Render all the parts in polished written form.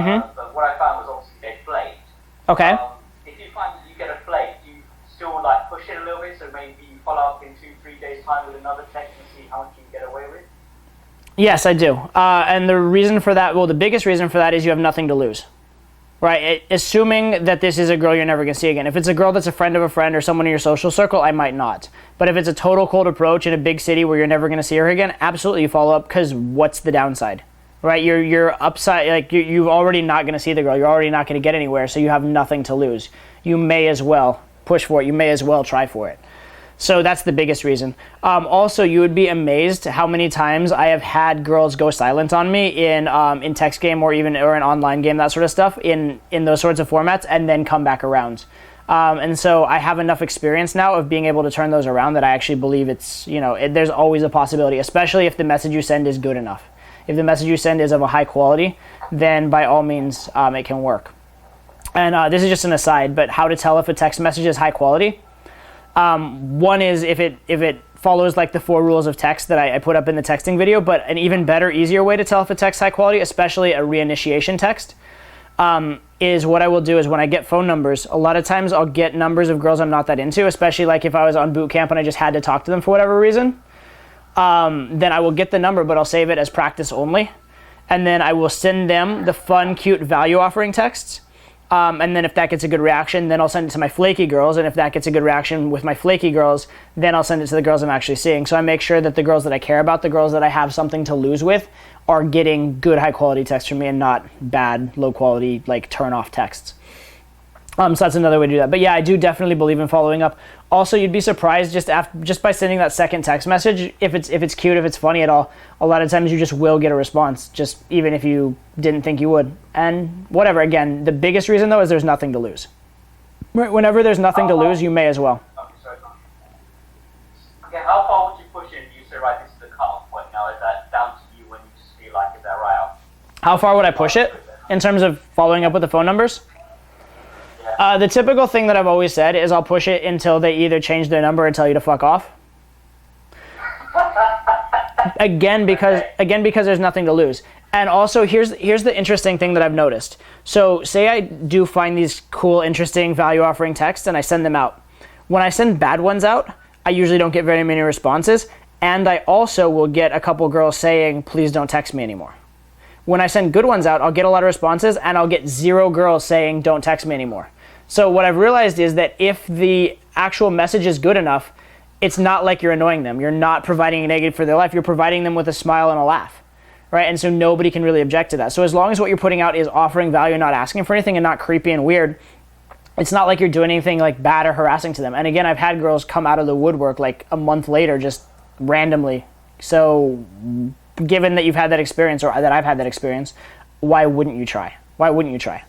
But what I found was obviously they flaked. Okay. If you find that you get a flake, do you still like push it a little bit? So maybe you follow up in 2-3 days time with another text and see how much you can get away with? Yes, I do. And the reason for that, well, the biggest reason for that is you have nothing to lose. Right? Assuming that this is a girl you're never going to see again. If it's a girl that's a friend of a friend or someone in your social circle, I might not. But if it's a total cold approach in a big city where you're never going to see her again, absolutely you follow up, because what's the downside? Right? You're upside, like you're already not going to see the girl. You're already not going to get anywhere, so you have nothing to lose. You may as well push for it. You may as well try for it. So that's the biggest reason. Also, you would be amazed how many times I have had girls go silent on me in text game or an online game, that sort of stuff, in those sorts of formats, and then come back around. And so I have enough experience now of being able to turn those around that I actually believe it's, there's always a possibility, especially if the message you send is good enough. If the message you send is of a high quality, then by all means, it can work. And this is just an aside, but how to tell if a text message is high quality? One is if it follows like the 4 rules of text that I put up in the texting video, but an even better, easier way to tell if a text high quality, especially a reinitiation text, is what I will do is when I get phone numbers, a lot of times I'll get numbers of girls I'm not that into, especially like if I was on boot camp and I just had to talk to them for whatever reason, then I will get the number, but I'll save it as practice only. And then I will send them the fun, cute value offering texts. And then if that gets a good reaction, then I'll send it to my flaky girls. And if that gets a good reaction with my flaky girls, then I'll send it to the girls I'm actually seeing. So I make sure that the girls that I care about, the girls that I have something to lose with, are getting good high quality texts from me and not bad, low quality, like turn off texts. So that's another way to do that. But yeah, I do definitely believe in following up. Also, you'd be surprised just by sending that second text message, if it's cute, if it's funny at all, a lot of times you just will get a response, just even if you didn't think you would. And whatever, again, the biggest reason though is there's nothing to lose. Whenever there's nothing to lose, you may as well. Okay, how far would you push it? You say, right, this is the cutoff point now. Is that down to you when you just feel like, is that right? How far would I push it in terms of following up with the phone numbers? The typical thing that I've always said is I'll push it until they either change their number or tell you to fuck off. Again, because there's nothing to lose. And also, here's the interesting thing that I've noticed. So say I do find these cool, interesting value offering texts and I send them out. When I send bad ones out, I usually don't get very many responses. And I also will get a couple girls saying, please don't text me anymore. When I send good ones out, I'll get a lot of responses and I'll get 0 girls saying, don't text me anymore. So what I've realized is that if the actual message is good enough, it's not like you're annoying them. You're not providing a negative for their life. You're providing them with a smile and a laugh, right? And so nobody can really object to that. So as long as what you're putting out is offering value, not asking for anything, and not creepy and weird, it's not like you're doing anything like bad or harassing to them. And again, I've had girls come out of the woodwork like a month later, just randomly. So given that you've had that experience, or that I've had that experience, why wouldn't you try? Why wouldn't you try?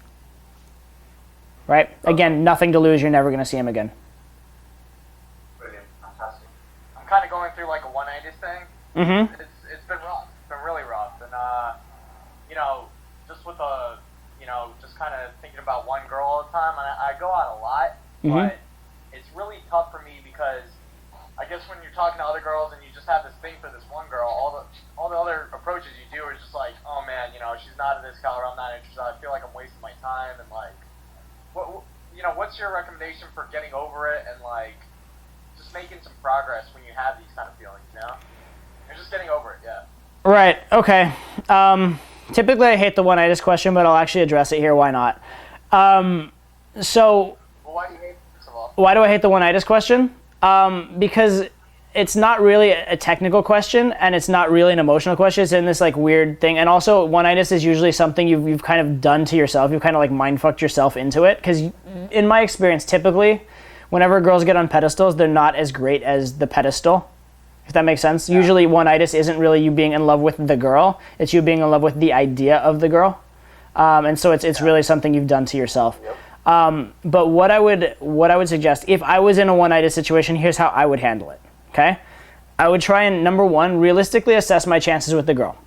Right? Again, nothing to lose. You're never going to see him again. Brilliant. Fantastic. I'm kind of going through like a 180 thing. Mm-hmm. It's been rough. It's been really rough. And, just with just kind of thinking about one girl all the time. And I go out a lot, but it's really tough for me because I guess when you're talking to other girls and you just have this thing for this one girl, all the other approaches you do are just like, oh man, she's not in this color, I'm not interested. I feel like I'm wasting my time, and like, what's your recommendation for getting over it and like just making some progress when you have these kind of feelings, You're just getting over it, yeah. Right, okay. Typically I hate the one-itis question, but I'll actually address it here. Why not? Well, why do you hate it, first of all? Why do I hate the one-itis question? Because it's not really a technical question, and it's not really an emotional question. It's in this like weird thing. And also, one-itis is usually something you've kind of done to yourself. You've kind of like mind-fucked yourself into it. Because in my experience, typically, whenever girls get on pedestals, they're not as great as the pedestal. If that makes sense. Yeah. Usually, one-itis isn't really you being in love with the girl. It's you being in love with the idea of the girl. And so it's really something you've done to yourself. Yep. But what I would suggest, if I was in a one-itis situation, here's how I would handle it. Okay, I would try and, number one, realistically assess my chances with the girl.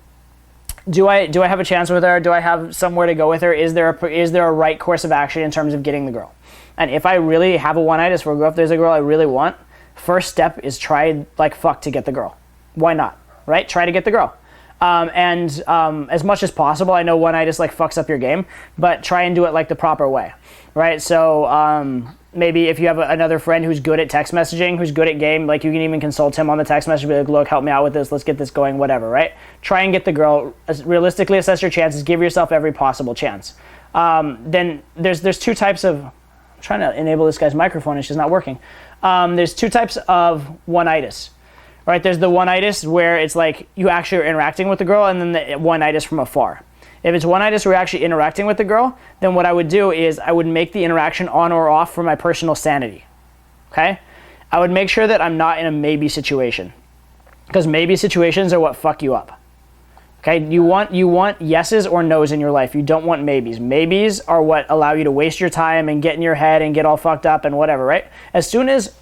Do I have a chance with her? Do I have somewhere to go with her? Is there a right course of action in terms of getting the girl? And if I really have a one-itis for a girl, if there's a girl I really want, first step is try like fuck to get the girl. Why not? Right? Try to get the girl. As much as possible, I know one-itis like fucks up your game, but try and do it like the proper way, right? So maybe if you have another friend who's good at text messaging, who's good at game, like you can even consult him on the text message, be like, look, help me out with this, let's get this going, whatever, right? Try and get the girl, realistically assess your chances, give yourself every possible chance. Then there's two types of, I'm trying to enable this guy's microphone, it's just not working. There's two types of one-itis, right? There's the one-itis where it's like you actually are interacting with the girl, and then the one-itis from afar. If it's one-itis where you're actually interacting with the girl, then what I would do is I would make the interaction on or off for my personal sanity, okay? I would make sure that I'm not in a maybe situation, because maybe situations are what fuck you up, okay? You want yeses or nos in your life. You don't want maybes. Maybes are what allow you to waste your time and get in your head and get all fucked up and whatever, right? As soon as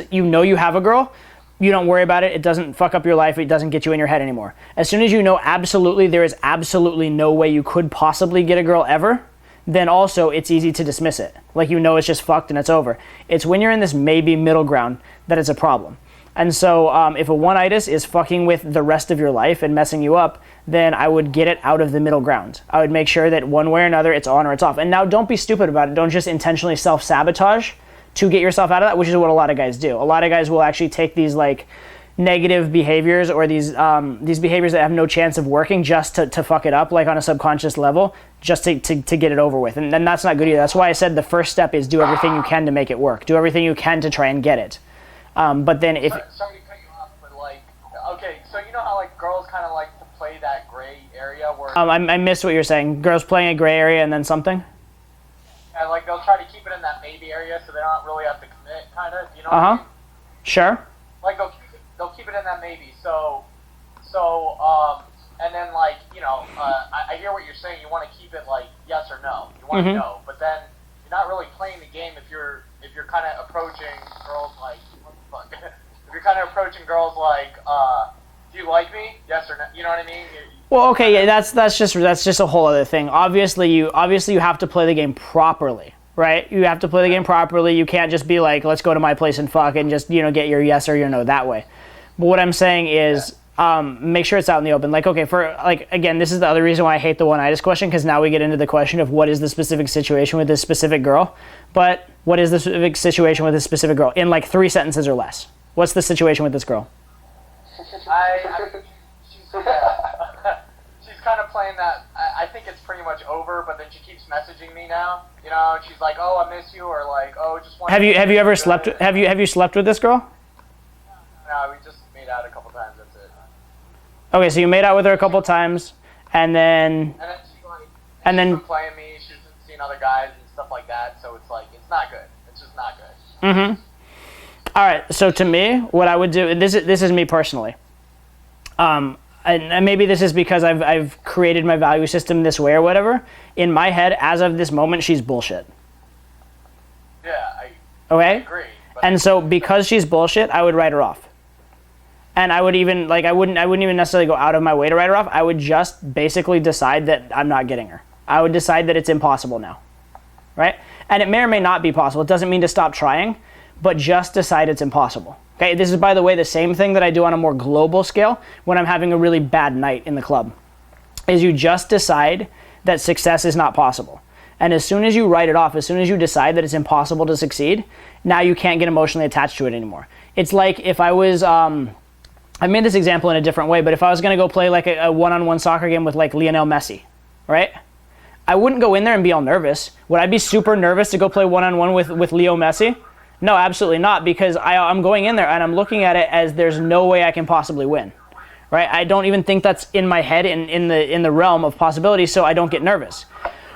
you know you have a girl, you don't worry about it. It doesn't fuck up your life. It doesn't get you in your head anymore. As soon as you know absolutely there is absolutely no way you could possibly get a girl ever, then also it's easy to dismiss it. Like you know it's just fucked and it's over. It's when you're in this maybe middle ground that it's a problem. And so if a one-itis is fucking with the rest of your life and messing you up, then I would get it out of the middle ground. I would make sure that one way or another it's on or it's off. And now don't be stupid about it. Don't just intentionally self-sabotage to get yourself out of that, which is what a lot of guys do. A lot of guys will actually take these like negative behaviors or these behaviors that have no chance of working just to fuck it up, like on a subconscious level, just to get it over with. And then that's not good either. That's why I said the first step is do everything you can to make it work. Do everything you can to try and get it. But then if... Sorry to cut you off, but like, okay, so you know how like girls kind of like to play that gray area where... I missed what you're saying. Girls playing a gray area and then something? And like they'll try to keep it in that maybe area so they don't really have to commit, kind of. You know what I mean? Sure. Like they'll keep it in that maybe. So, and then like I hear what you're saying. You want to keep it like yes or no. You want to know, but then you're not really playing the game if you're kind of approaching girls like what the fuck? If you're kind of approaching girls like, do you like me? Yes or no? You know what I mean? Well, okay, yeah, that's just a whole other thing. Obviously you have to play the game properly, right? You have to play the game properly. You can't just be like, let's go to my place and fuck and just get your yes or your no that way. But what I'm saying is, make sure it's out in the open. Like, okay, for like again, this is the other reason why I hate the one-itis question, because now we get into the question of what is the specific situation with this specific girl. But what is the specific situation with this specific girl in like 3 sentences or less? What's the situation with this girl? She's kind of playing that. I think it's pretty much over, but then she keeps messaging me now. You know, she's like, "Oh, I miss you," or like, "Oh, just want." Have you ever slept? Have you slept with this girl? No, we just made out a couple times. That's it. Okay, so you made out with her a couple times, and then. And then she's been playing me. She's been seeing other guys and stuff like that. So it's like it's not good. It's just not good. Mm-hmm. All right. So to me, what I would do. This is me personally. And maybe this is because I've created my value system this way or whatever. In my head, as of this moment, she's bullshit. Yeah, I agree. And so because she's bullshit, I would write her off. And I would even I wouldn't even necessarily go out of my way to write her off. I would just basically decide that I'm not getting her. I would decide that it's impossible now, right? And it may or may not be possible. It doesn't mean to stop trying, but just decide it's impossible. Okay, this is, by the way, the same thing that I do on a more global scale when I'm having a really bad night in the club, is you just decide that success is not possible. And as soon as you write it off, as soon as you decide that it's impossible to succeed, now you can't get emotionally attached to it anymore. It's like if I was, I made this example in a different way, but if I was going to go play like a one-on-one soccer game with like Lionel Messi, right? I wouldn't go in there and be all nervous. Would I be super nervous to go play one-on-one with Leo Messi? No, absolutely not, because I'm going in there and I'm looking at it as there's no way I can possibly win, right? I don't even think that's in my head in the realm of possibility, so I don't get nervous.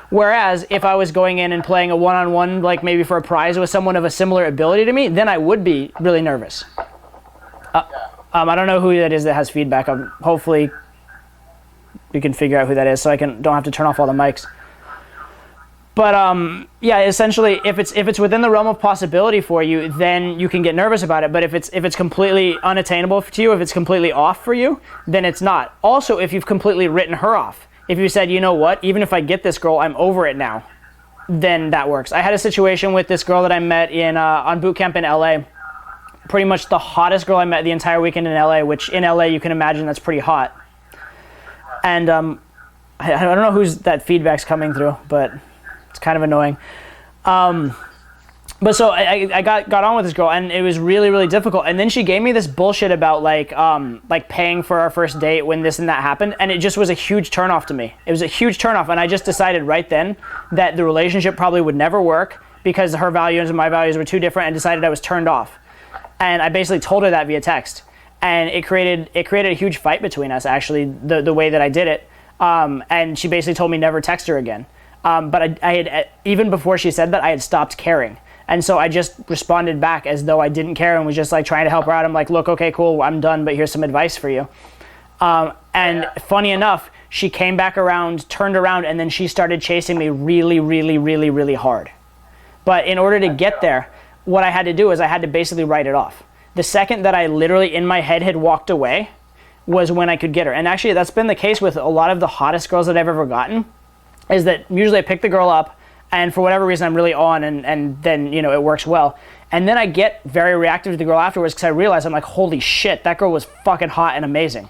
Whereas if I was going in and playing a one-on-one, like maybe for a prize with someone of a similar ability to me, then I would be really nervous. I don't know who that is that has feedback. Hopefully we can figure out who that is so I don't have to turn off all the mics. But yeah, essentially, if it's within the realm of possibility for you, then you can get nervous about it. But if it's completely unattainable to you, if it's completely off for you, then it's not. Also, if you've completely written her off, if you said, you know what, even if I get this girl, I'm over it now, then that works. I had a situation with this girl that I met on boot camp in LA. Pretty much the hottest girl I met the entire weekend in LA, which in LA you can imagine that's pretty hot, And I don't know who's that feedback's coming through, but it's kind of annoying. But so I got on with this girl, and it was really, really difficult. And then she gave me this bullshit about like paying for our first date when this and that happened, and it just was a huge turnoff to me. It was a huge turnoff, and I just decided right then that the relationship probably would never work because her values and my values were too different, and decided I was turned off. And I basically told her that via text, and it created a huge fight between us. Actually, the way that I did it, and she basically told me never text her again. But I had, even before she said that, I had stopped caring. And so I just responded back as though I didn't care and was just like trying to help her out. I'm like, look, okay, cool, I'm done, but here's some advice for you. Funny enough, she came back around, turned around, and then she started chasing me really, really, really, really hard. But in order to get there, what I had to do is I had to basically write it off. The second that I literally in my head had walked away was when I could get her. And actually that's been the case with a lot of the hottest girls that I've ever gotten, is that usually I pick the girl up, and for whatever reason I'm really on, and then, you know, it works well. And then I get very reactive to the girl afterwards because I realize, I'm like, holy shit, that girl was fucking hot and amazing.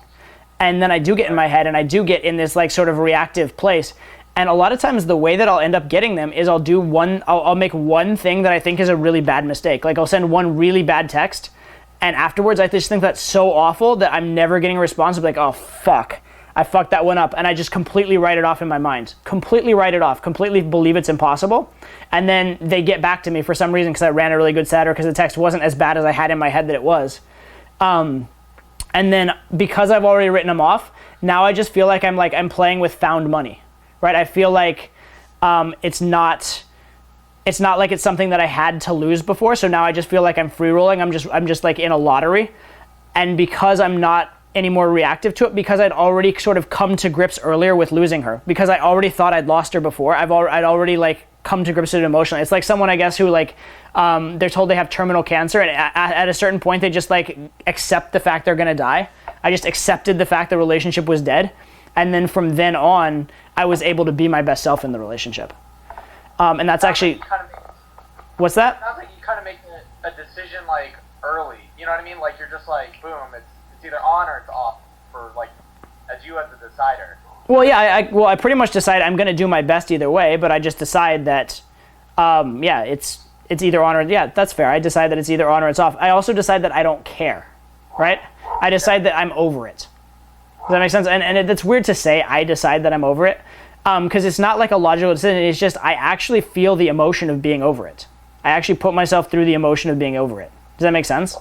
And then I do get in my head, and I do get in this like sort of reactive place. And a lot of times the way that I'll end up getting them is I'll make one thing that I think is a really bad mistake. Like I'll send one really bad text, and afterwards I just think that's so awful that I'm never getting a response. I'll be like, oh fuck, I fucked that one up, and I just completely write it off in my mind. Completely write it off, completely believe it's impossible. And then they get back to me for some reason because I ran a really good set, or because the text wasn't as bad as I had in my head that it was. And then because I've already written them off, now I just feel like I'm playing with found money, right? I feel like it's not like it's something that I had to lose before. So now I just feel like I'm free rolling. I'm just like in a lottery. And because I'm not any more reactive to it, because I'd already sort of come to grips earlier with losing her, because I already thought I'd lost her before, I'd already like come to grips with it emotionally. It's like someone, I guess, who like they're told they have terminal cancer, and at a certain point they just like accept the fact they're gonna die. I just accepted the fact the relationship was dead, and then from then on I was able to be my best self in the relationship. And that's actually what's that? It sounds like you kind of make a decision like early, you know what I mean? Like you're just like, boom, it's either on or it's off, for like, as you as the decider. Well, yeah, I pretty much decide I'm going to do my best either way, but I just decide that, it's either on or, yeah, that's fair. I decide that it's either on or it's off. I also decide that I don't care, right? I decide that I'm over it. Does that make sense? And it's weird to say I decide that I'm over it, because it's not like a logical decision. It's just I actually feel the emotion of being over it. I actually put myself through the emotion of being over it. Does that make sense?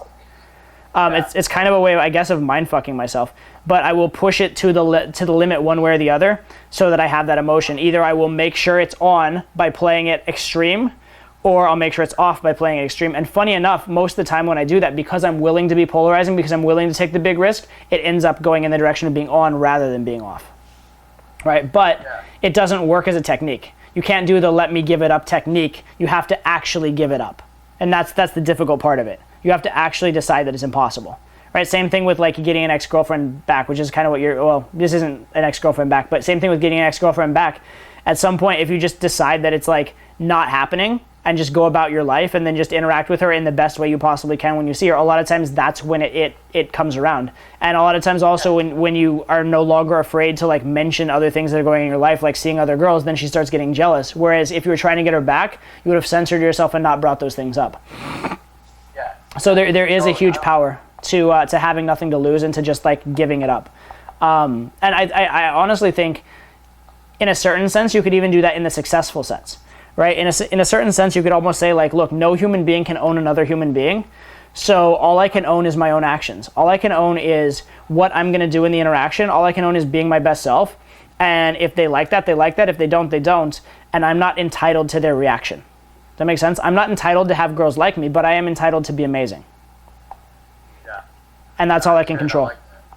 It's kind of a way, I guess, of mind fucking myself, but I will push it to the limit one way or the other so that I have that emotion. Either I will make sure it's on by playing it extreme, or I'll make sure it's off by playing it extreme. And funny enough, most of the time when I do that, because I'm willing to be polarizing, because I'm willing to take the big risk, it ends up going in the direction of being on rather than being off, right? But it doesn't work as a technique. You can't do the let me give it up technique. You have to actually give it up. And that's the difficult part of it. You have to actually decide that it's impossible, right? Same thing with like getting an ex-girlfriend back, which is kind of what well, this isn't an ex-girlfriend back, but same thing with getting an ex-girlfriend back. At some point, if you just decide that it's like not happening and just go about your life and then just interact with her in the best way you possibly can when you see her, a lot of times that's when it comes around. And a lot of times also when you are no longer afraid to like mention other things that are going on in your life, like seeing other girls, then she starts getting jealous. Whereas if you were trying to get her back, you would have censored yourself and not brought those things up. So there is a huge power to having nothing to lose and to just like giving it up. And I honestly think in a certain sense you could even do that in the successful sense, right? In a certain sense you could almost say like, look, no human being can own another human being. So all I can own is my own actions. All I can own is what I'm going to do in the interaction. All I can own is being my best self. And if they like that, they like that. If they don't, they don't. And I'm not entitled to their reaction. Does that make sense? I'm not entitled to have girls like me, but I am entitled to be amazing. Yeah. And that's all I can control.